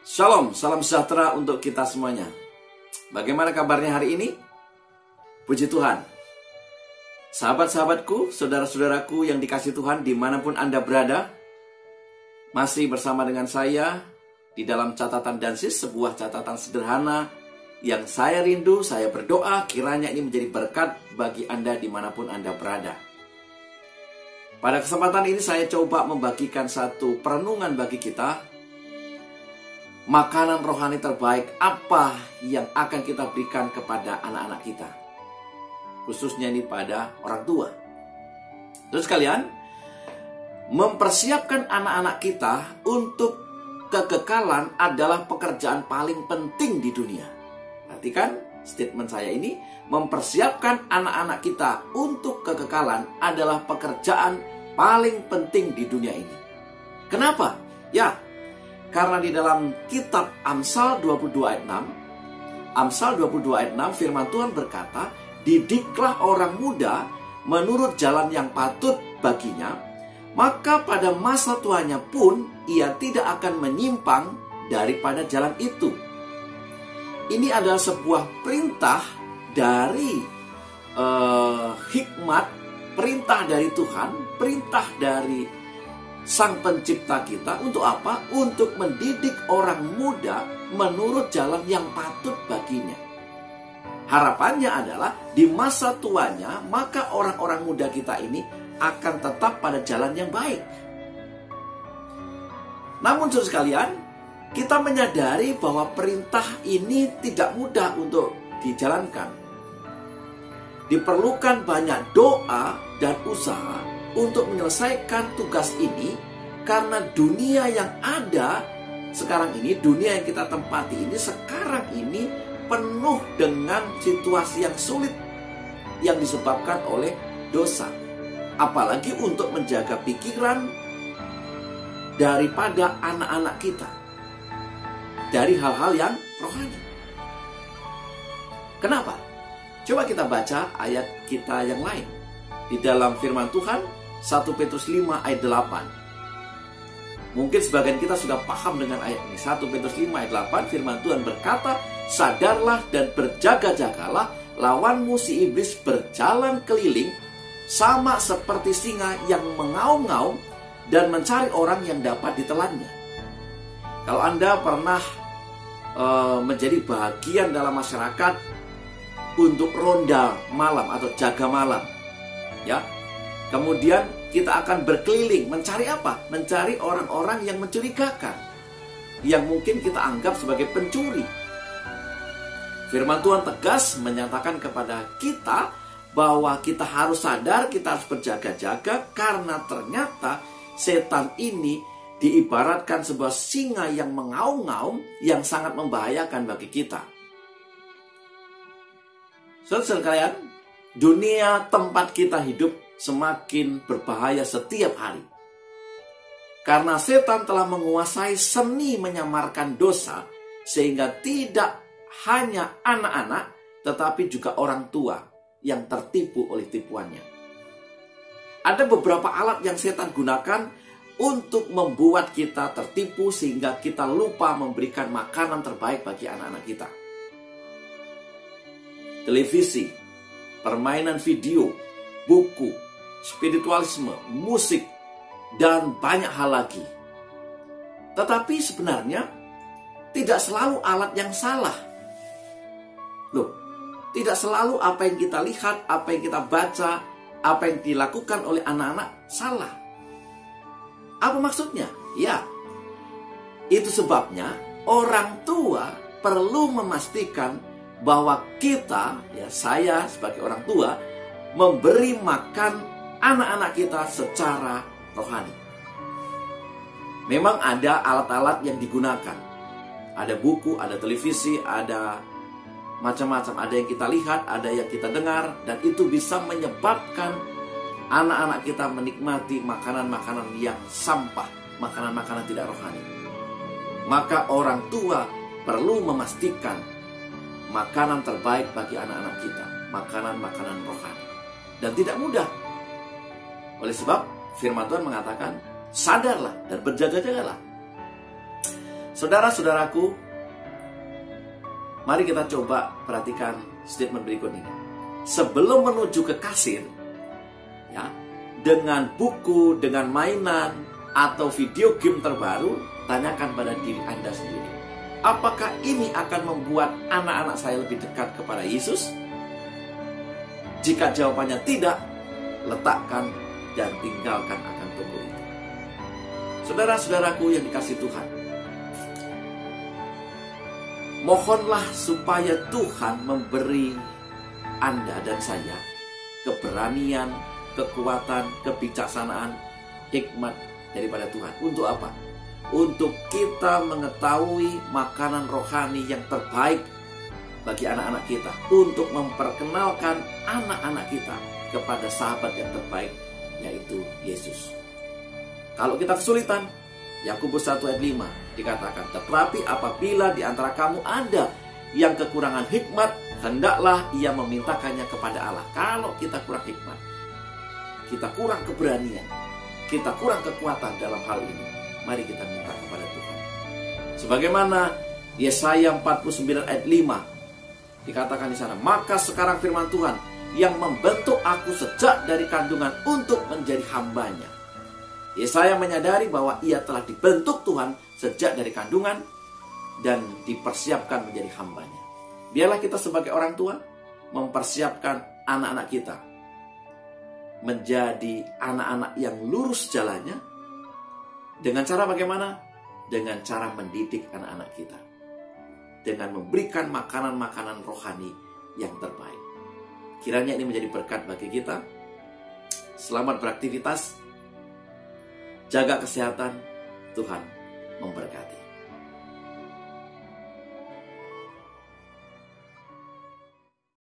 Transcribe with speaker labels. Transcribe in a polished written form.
Speaker 1: Shalom, salam sejahtera untuk kita semuanya. Bagaimana kabarnya hari ini? Puji Tuhan. Sahabat-sahabatku, saudara-saudaraku yang dikasihi Tuhan dimanapun Anda berada, masih bersama dengan saya di dalam catatan Dansis, sebuah catatan sederhana yang saya rindu, saya berdoa kiranya ini menjadi berkat bagi Anda dimanapun Anda berada. Pada kesempatan ini saya coba membagikan satu perenungan bagi kita. Makanan rohani terbaik apa yang akan kita berikan kepada anak-anak kita, khususnya ini pada orang tua. Terus kalian, mempersiapkan anak-anak kita untuk kekekalan adalah pekerjaan paling penting di dunia. Perhatikan statement saya ini, mempersiapkan anak-anak kita untuk kekekalan adalah pekerjaan paling penting di dunia ini. Kenapa? Ya, karena di dalam kitab Amsal 22 ayat 6 firman Tuhan berkata, didiklah orang muda menurut jalan yang patut baginya, maka pada masa tuanya pun ia tidak akan menyimpang daripada jalan itu. Ini adalah sebuah perintah dari hikmat, perintah dari Tuhan, perintah dari Sang Pencipta kita. Untuk apa? Untuk mendidik orang muda menurut jalan yang patut baginya. Harapannya adalah di masa tuanya, maka orang-orang muda kita ini akan tetap pada jalan yang baik. Namun saudara sekalian, kita menyadari bahwa perintah ini tidak mudah untuk dijalankan. Diperlukan banyak doa dan usaha untuk menyelesaikan tugas ini, karena dunia yang ada sekarang ini, dunia yang kita tempati ini sekarang ini penuh dengan situasi yang sulit yang disebabkan oleh dosa. Apalagi untuk menjaga pikiran daripada anak-anak kita dari hal-hal yang rohani. Kenapa? Coba kita baca ayat kita yang lain. Di dalam firman Tuhan 1 Petrus 5 ayat 8. Mungkin sebagian kita sudah paham dengan ayat ini. 1 Petrus 5 ayat 8, firman Tuhan berkata, sadarlah dan berjaga-jagalah, lawanmu si iblis berjalan keliling sama seperti singa yang mengaum-ngaum dan mencari orang yang dapat ditelannya. Kalau Anda pernah menjadi bagian dalam masyarakat untuk ronda malam atau jaga malam, ya, kemudian kita akan berkeliling mencari apa? Mencari orang-orang yang mencurigakan, yang mungkin kita anggap sebagai pencuri. Firman Tuhan tegas menyatakan kepada kita bahwa kita harus sadar, kita harus berjaga-jaga, karena ternyata setan ini diibaratkan sebuah singa yang mengaum-ngaum yang sangat membahayakan bagi kita. Saudara kalian, dunia tempat kita hidup semakin berbahaya setiap hari. Karena setan telah menguasai seni menyamarkan dosa, sehingga tidak hanya anak-anak, tetapi juga orang tua yang tertipu oleh tipuannya. Ada beberapa alat yang setan gunakan untuk membuat kita tertipu, sehingga kita lupa memberikan makanan terbaik bagi anak-anak kita. Televisi, permainan video, buku, spiritualisme, musik, dan banyak hal lagi. Tetapi sebenarnya tidak selalu alat yang salah. Loh, tidak selalu apa yang kita lihat, apa yang kita baca, apa yang dilakukan oleh anak-anak salah. Apa maksudnya? Ya, itu sebabnya orang tua perlu memastikan bahwa kita, ya saya sebagai orang tua, memberi makan anak-anak kita secara rohani. Memang ada alat-alat yang digunakan. Ada buku, ada televisi, ada macam-macam. Ada yang kita lihat, ada yang kita dengar. Dan itu bisa menyebabkan anak-anak kita menikmati makanan-makanan yang sampah, makanan-makanan tidak rohani. Maka orang tua perlu memastikan makanan terbaik bagi anak-anak kita, makanan-makanan rohani. Dan tidak mudah. Oleh sebab firman Tuhan mengatakan, sadarlah dan berjaga-jagalah. Saudara-saudaraku, mari kita coba perhatikan statement berikut ini. Sebelum menuju ke kasir, ya, dengan buku, dengan mainan, atau video game terbaru, tanyakan pada diri Anda sendiri. Apakah ini akan membuat anak-anak saya lebih dekat kepada Yesus? Jika jawabannya tidak, letakkan dan tinggalkan akan toko itu. Saudara-saudaraku yang dikasihi Tuhan, mohonlah supaya Tuhan memberi Anda dan saya keberanian, kekuatan, kebijaksanaan, hikmat daripada Tuhan. Untuk apa? Untuk kita mengetahui makanan rohani yang terbaik bagi anak-anak kita, untuk memperkenalkan anak-anak kita kepada sahabat yang terbaik, yaitu Yesus. Kalau kita kesulitan, Yakobus 1 ayat 5 dikatakan, tetapi apabila di antara kamu ada yang kekurangan hikmat, hendaklah ia memintakannya kepada Allah. Kalau kita kurang hikmat, kita kurang keberanian, kita kurang kekuatan dalam hal ini, mari kita minta kepada Tuhan. Sebagaimana Yesaya 49 ayat 5 dikatakan di sana, maka sekarang firman Tuhan yang membentuk aku sejak dari kandungan untuk menjadi hambanya. Yesaya menyadari bahwa ia telah dibentuk Tuhan sejak dari kandungan dan dipersiapkan menjadi hambanya. Biarlah kita sebagai orang tua mempersiapkan anak-anak kita menjadi anak-anak yang lurus jalannya. Dengan cara bagaimana? Dengan cara mendidik anak-anak kita, dengan memberikan makanan-makanan rohani yang terbaik. Kiranya ini menjadi berkat bagi kita. Selamat beraktivitas, jaga kesehatan, Tuhan memberkati.